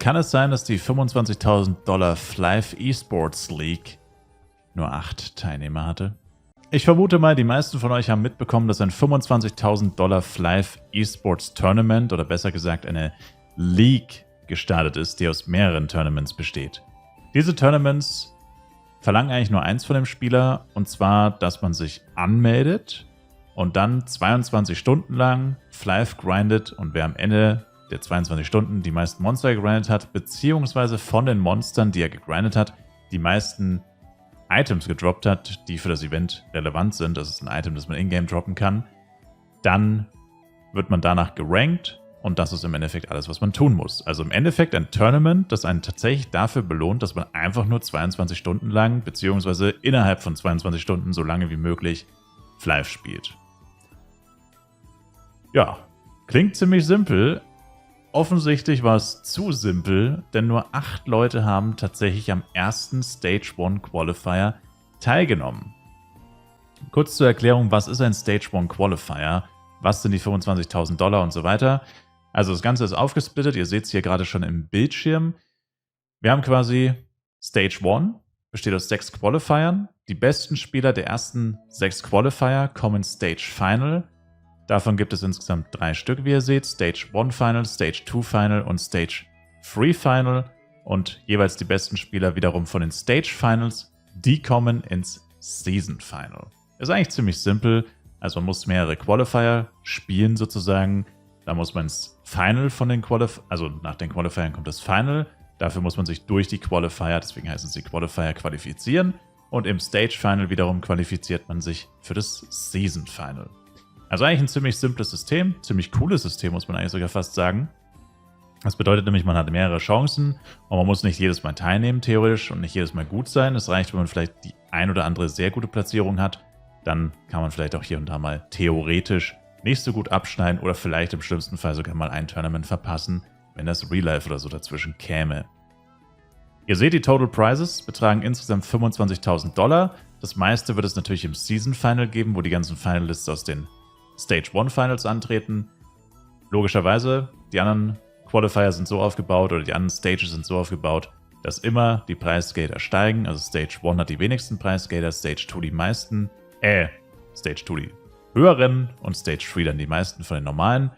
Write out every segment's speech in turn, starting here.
kann es sein, dass die $25.000 Flive Esports League nur 8 Teilnehmer hatte? Ich vermute mal, die meisten von euch haben mitbekommen, dass ein $25.000 Flive Esports Tournament oder besser gesagt eine League gestartet ist, die aus mehreren Tournaments besteht. Diese Tournaments verlangen eigentlich nur eins von dem Spieler, und zwar, dass man sich anmeldet und dann 22 Stunden lang Flive grindet, und wer am Ende der 22 Stunden die meisten Monster gegrindet hat, beziehungsweise von den Monstern, die er gegrindet hat, die meisten Items gedroppt hat, die für das Event relevant sind, das ist ein Item, das man in-game droppen kann, dann wird man danach gerankt, und das ist im Endeffekt alles, was man tun muss. Also im Endeffekt ein Tournament, das einen tatsächlich dafür belohnt, dass man einfach nur 22 Stunden lang, beziehungsweise innerhalb von 22 Stunden so lange wie möglich Flive spielt. Ja, klingt ziemlich simpel. Offensichtlich war es zu simpel, denn nur 8 Leute haben tatsächlich am ersten Stage 1 Qualifier teilgenommen. Kurz zur Erklärung, was ist ein Stage 1 Qualifier? Was sind die $25.000 und so weiter? Also das Ganze ist aufgesplittet, ihr seht es hier gerade schon im Bildschirm. Wir haben quasi Stage 1, besteht aus 6 Qualifiern. Die besten Spieler der ersten 6 Qualifier kommen Stage Final. Davon gibt es insgesamt 3 Stück, wie ihr seht. Stage 1 Final, Stage 2 Final und Stage 3 Final. Und jeweils die besten Spieler wiederum von den Stage Finals, die kommen ins Season Final. Ist eigentlich ziemlich simpel. Also man muss mehrere Qualifier spielen sozusagen. Da muss man ins Final von den Qualifiern, also nach den Qualifiern kommt das Final. Dafür muss man sich durch die Qualifier, deswegen heißen sie Qualifier, qualifizieren. Und im Stage Final wiederum qualifiziert man sich für das Season Final. Also eigentlich ein ziemlich simples System, ziemlich cooles System, muss man eigentlich sogar fast sagen. Das bedeutet nämlich, man hat mehrere Chancen und man muss nicht jedes Mal teilnehmen, theoretisch, und nicht jedes Mal gut sein. Es reicht, wenn man vielleicht die ein oder andere sehr gute Platzierung hat. Dann kann man vielleicht auch hier und da mal theoretisch nicht so gut abschneiden oder vielleicht im schlimmsten Fall sogar mal ein Tournament verpassen, wenn das Real Life oder so dazwischen käme. Ihr seht, die Total Prizes betragen insgesamt $25.000. Das meiste wird es natürlich im Season Final geben, wo die ganzen Finalists aus den Stage 1 Finals antreten. Logischerweise, die anderen Qualifier sind so aufgebaut oder die anderen Stages sind so aufgebaut, dass immer die Preisgelder steigen. Also Stage 1 hat die wenigsten Preisgelder, Stage 2 die meisten, Stage 2 die höheren und Stage 3 dann die meisten von den normalen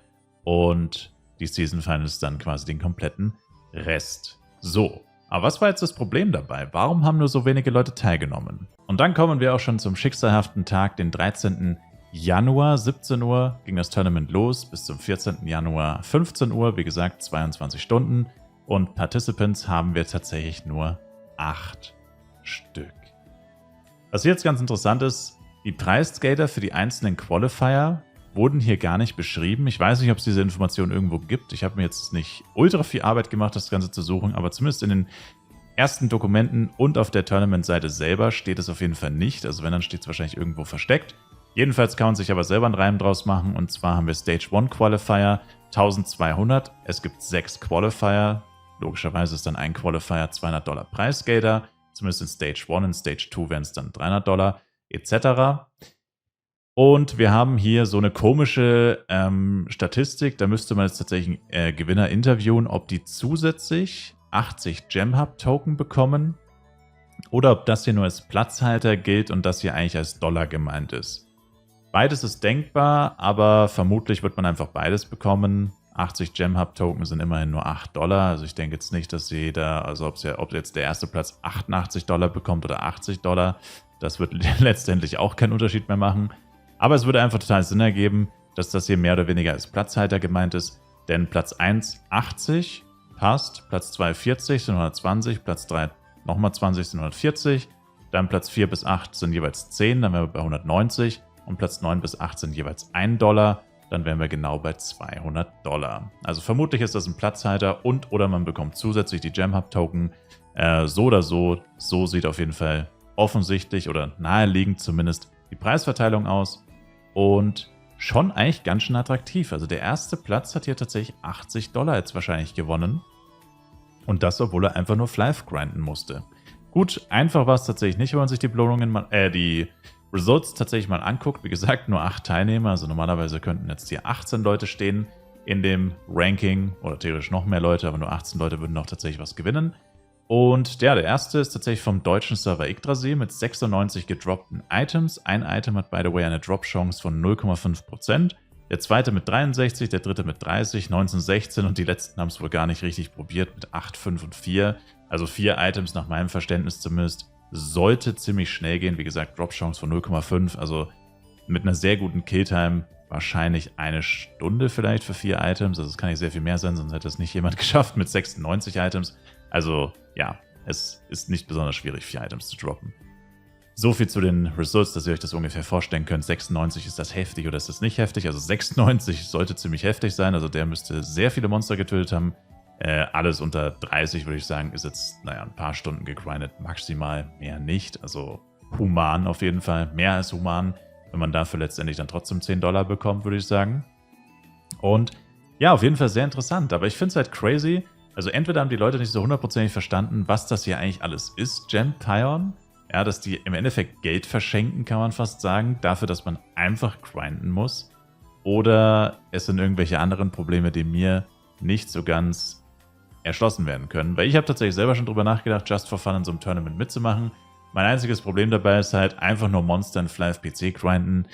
und die Season Finals dann quasi den kompletten Rest. So, aber was war jetzt das Problem dabei? Warum haben nur so wenige Leute teilgenommen? Und dann kommen wir auch schon zum schicksalhaften Tag, den 13. Januar, 17 Uhr ging das Tournament los, bis zum 14. Januar 15 Uhr, wie gesagt 22 Stunden, und Participants haben wir tatsächlich nur 8 Stück. Was hier jetzt ganz interessant ist, die Preisgelder für die einzelnen Qualifier wurden hier gar nicht beschrieben. Ich weiß nicht, ob es diese Information irgendwo gibt. Ich habe mir jetzt nicht ultra viel Arbeit gemacht, das Ganze zu suchen, aber zumindest in den ersten Dokumenten und auf der Tournament-Seite selber steht es auf jeden Fall nicht. Also wenn, dann steht es wahrscheinlich irgendwo versteckt. Jedenfalls kann man sich aber selber einen Reim draus machen, und zwar haben wir Stage 1 Qualifier 1200. Es gibt 6 Qualifier. Logischerweise ist dann ein Qualifier $200 Preisgelder. Zumindest in Stage 1, in Stage 2 wären es dann $300 etc. Und wir haben hier so eine komische Statistik. Da müsste man jetzt tatsächlich einen Gewinner interviewen, ob die zusätzlich 80 Gem-Hub-Token bekommen oder ob das hier nur als Platzhalter gilt und das hier eigentlich als Dollar gemeint ist. Beides ist denkbar, aber vermutlich wird man einfach beides bekommen. 80 Gem-Hub-Token sind immerhin nur $8. Also ich denke jetzt nicht, dass jeder, also ob jetzt der erste Platz $88 bekommt oder $80, das wird letztendlich auch keinen Unterschied mehr machen. Aber es würde einfach total Sinn ergeben, dass das hier mehr oder weniger als Platzhalter gemeint ist. Denn Platz 1 80 passt, Platz 2 40 sind 120, Platz 3 nochmal 20 sind 140, dann Platz 4 bis 8 sind jeweils 10, dann wären wir bei 190 und Platz 9 bis 8 sind jeweils $1, dann wären wir genau bei $200. Also vermutlich ist das ein Platzhalter und oder man bekommt zusätzlich die Gem-Hub-Token. So oder so, so sieht auf jeden Fall offensichtlich oder naheliegend zumindest die Preisverteilung aus und schon eigentlich ganz schön attraktiv. Also der erste Platz hat hier tatsächlich $80 jetzt wahrscheinlich gewonnen. Und das, obwohl er einfach nur Flive grinden musste. Gut, einfach war es tatsächlich nicht, wenn man sich die Belohnungen mal, die Results tatsächlich mal anguckt. Wie gesagt, nur 8 Teilnehmer. Also normalerweise könnten jetzt hier 18 Leute stehen. in dem Ranking, oder theoretisch noch mehr Leute, aber nur 18 Leute würden noch tatsächlich was gewinnen. Und ja, der erste ist tatsächlich vom deutschen Server Yggdrasil mit 96 gedroppten Items. Ein Item hat, by the way, eine Drop-Chance von 0,5%. Der zweite mit 63, der dritte mit 30, 19, 16 und die letzten haben es wohl gar nicht richtig probiert mit 8, 5 und 4. Also 4 Items nach meinem Verständnis zumindest. Sollte ziemlich schnell gehen. Wie gesagt, Drop-Chance von 0,5. Also mit einer sehr guten Killtime wahrscheinlich eine Stunde vielleicht für 4 Items. Also es kann nicht sehr viel mehr sein, sonst hätte es nicht jemand geschafft mit 96 Items. Also ja, es ist nicht besonders schwierig, 4 Items zu droppen. So viel zu den Results, dass ihr euch das ungefähr vorstellen könnt. 96, ist das heftig oder ist das nicht heftig? Also 96 sollte ziemlich heftig sein. Also der müsste sehr viele Monster getötet haben. Alles unter 30, würde ich sagen, ist jetzt, naja, ein paar Stunden gegrindet, maximal, mehr nicht. Also human auf jeden Fall, mehr als human, wenn man dafür letztendlich dann trotzdem $10 bekommt, würde ich sagen. Und ja, auf jeden Fall sehr interessant. Aber ich finde es halt crazy. Also entweder haben die Leute nicht so hundertprozentig verstanden, was das hier eigentlich alles ist, Gem-Pion. Ja, dass die im Endeffekt Geld verschenken, kann man fast sagen, dafür, dass man einfach grinden muss. Oder es sind irgendwelche anderen Probleme, die mir nicht so ganz erschlossen werden können. Weil ich habe tatsächlich selber schon drüber nachgedacht, just for fun in so einem Tournament mitzumachen. Mein einziges Problem dabei ist halt, einfach nur Monster in FlyFPC grinden,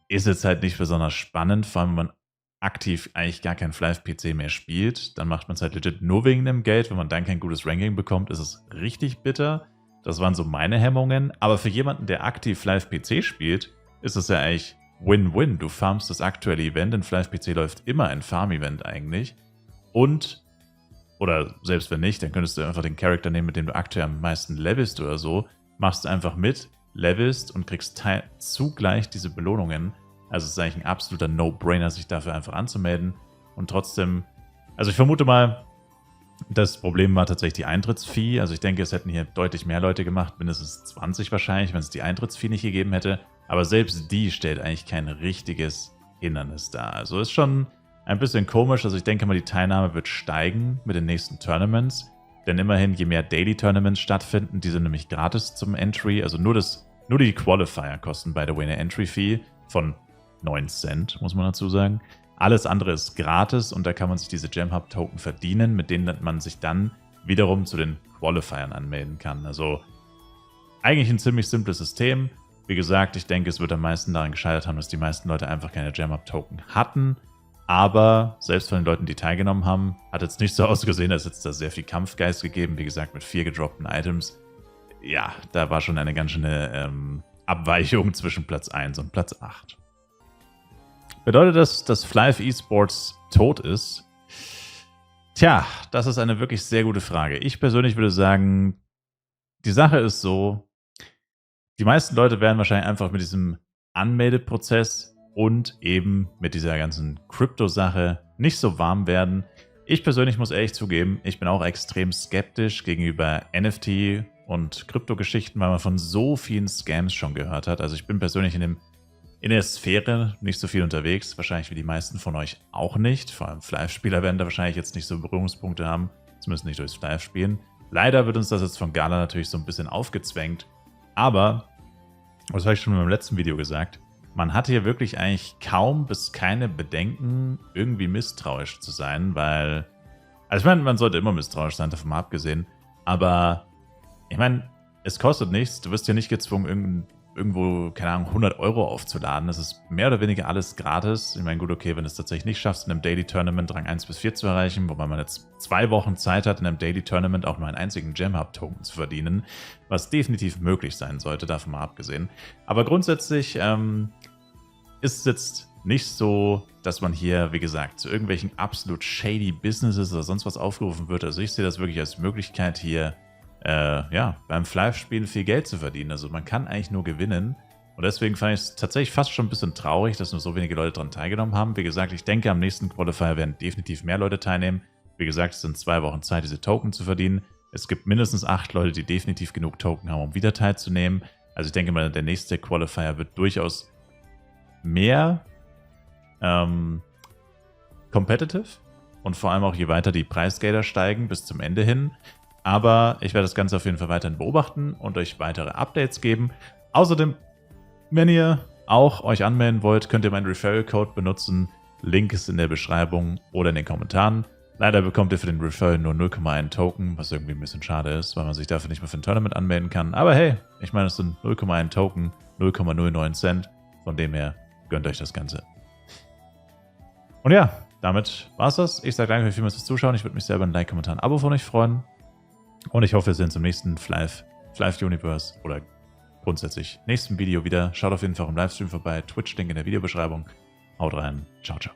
ist jetzt halt nicht besonders spannend, vor allem wenn man aktiv eigentlich gar kein FlyFPC mehr spielt. Dann macht man es halt legit nur wegen dem Geld. Wenn man dann kein gutes Ranking bekommt, ist es richtig bitter. Das waren so meine Hemmungen. Aber für jemanden, der aktiv FlyFPC spielt, ist es ja eigentlich Win-Win. Du farmst das aktuelle Event. In FlyFPC läuft immer ein Farm-Event eigentlich. Und, oder selbst wenn nicht, dann könntest du einfach den Charakter nehmen, mit dem du aktuell am meisten levelst oder so. Machst einfach mit, levelst und kriegst zugleich diese Belohnungen. Also es ist eigentlich ein absoluter No-Brainer, sich dafür einfach anzumelden. Und trotzdem, also ich vermute mal, das Problem war tatsächlich die Eintrittsfee. Also ich denke, es hätten hier deutlich mehr Leute gemacht, mindestens 20 wahrscheinlich, wenn es die Eintrittsfee nicht gegeben hätte. Aber selbst die stellt eigentlich kein richtiges Hindernis dar. Also ist schon ein bisschen komisch. Also ich denke mal, die Teilnahme wird steigen mit den nächsten Tournaments. Denn immerhin, je mehr Daily Tournaments stattfinden, die sind nämlich gratis zum Entry. Also nur die Qualifier kosten, by the way, eine Entry-Fee von 9 Cent, muss man dazu sagen. Alles andere ist gratis und da kann man sich diese Gem-Hub-Token verdienen, mit denen man sich dann wiederum zu den Qualifiern anmelden kann. Also eigentlich ein ziemlich simples System. Wie gesagt, ich denke, es wird am meisten daran gescheitert haben, dass die meisten Leute einfach keine Gem-Hub-Token hatten. Aber selbst von den Leuten, die teilgenommen haben, hat jetzt nicht so ausgesehen, als hätte es da sehr viel Kampfgeist gegeben. Wie gesagt, mit 4 gedroppten Items. Ja, da war schon eine ganz schöne Abweichung zwischen Platz 1 und Platz 8. Bedeutet das, dass Flyf Esports tot ist? Tja, das ist eine wirklich sehr gute Frage. Ich persönlich würde sagen, die Sache ist so, die meisten Leute werden wahrscheinlich einfach mit diesem Anmeldeprozess und eben mit dieser ganzen Krypto-Sache nicht so warm werden. Ich persönlich muss ehrlich zugeben, ich bin auch extrem skeptisch gegenüber NFT und Krypto-Geschichten, weil man von so vielen Scams schon gehört hat. Also ich bin persönlich in der Sphäre nicht so viel unterwegs, wahrscheinlich wie die meisten von euch auch nicht. Vor allem Flyf-Spieler werden da wahrscheinlich jetzt nicht so Berührungspunkte haben, zumindest nicht durchs Flyf-Spielen. Leider wird uns das jetzt von Gala natürlich so ein bisschen aufgezwängt, aber, das habe ich schon in meinem letzten Video gesagt, man hat hier wirklich eigentlich kaum bis keine Bedenken, irgendwie misstrauisch zu sein, weil, also ich meine, man sollte immer misstrauisch sein, davon mal abgesehen, aber ich meine, es kostet nichts, du wirst ja nicht gezwungen, irgendwo, keine Ahnung, 100 € aufzuladen. Das ist mehr oder weniger alles gratis. Ich meine, gut, okay, wenn du es tatsächlich nicht schaffst, in einem Daily Tournament Rang 1 bis 4 zu erreichen, wobei man jetzt 2 Wochen Zeit hat, in einem Daily Tournament auch nur einen einzigen Gem-Hub-Token zu verdienen, was definitiv möglich sein sollte, davon mal abgesehen. Aber grundsätzlich ist es jetzt nicht so, dass man hier, wie gesagt, zu irgendwelchen absolut shady Businesses oder sonst was aufgerufen wird. Also ich sehe das wirklich als Möglichkeit hier, ja, beim Flyf-Spielen viel Geld zu verdienen. Also man kann eigentlich nur gewinnen. Und deswegen fand ich es tatsächlich fast schon ein bisschen traurig, dass nur so wenige Leute daran teilgenommen haben. Wie gesagt, ich denke, am nächsten Qualifier werden definitiv mehr Leute teilnehmen. Wie gesagt, es sind 2 Wochen Zeit, diese Token zu verdienen. Es gibt mindestens 8 Leute, die definitiv genug Token haben, um wieder teilzunehmen. Also ich denke mal, der nächste Qualifier wird durchaus mehr competitive. Und vor allem auch, je weiter die Preisgelder steigen, bis zum Ende hin. Aber ich werde das Ganze auf jeden Fall weiterhin beobachten und euch weitere Updates geben. Außerdem, wenn ihr auch euch anmelden wollt, könnt ihr meinen Referral-Code benutzen. Link ist in der Beschreibung oder in den Kommentaren. Leider bekommt ihr für den Referral nur 0,1 Token, was irgendwie ein bisschen schade ist, weil man sich dafür nicht mehr für ein Tournament anmelden kann. Aber hey, ich meine, es sind 0,1 Token, 0,09 Cent. Von dem her, gönnt euch das Ganze. Und ja, damit war's das. Ich sage danke euch vielmals fürs Zuschauen. Ich würde mich selber ein Like, Kommentar, ein Abo von euch freuen. Und ich hoffe, wir sehen uns im nächsten Flive Universe oder grundsätzlich nächsten Video wieder. Schaut auf jeden Fall im Livestream vorbei. Twitch-Link in der Videobeschreibung. Haut rein. Ciao, ciao.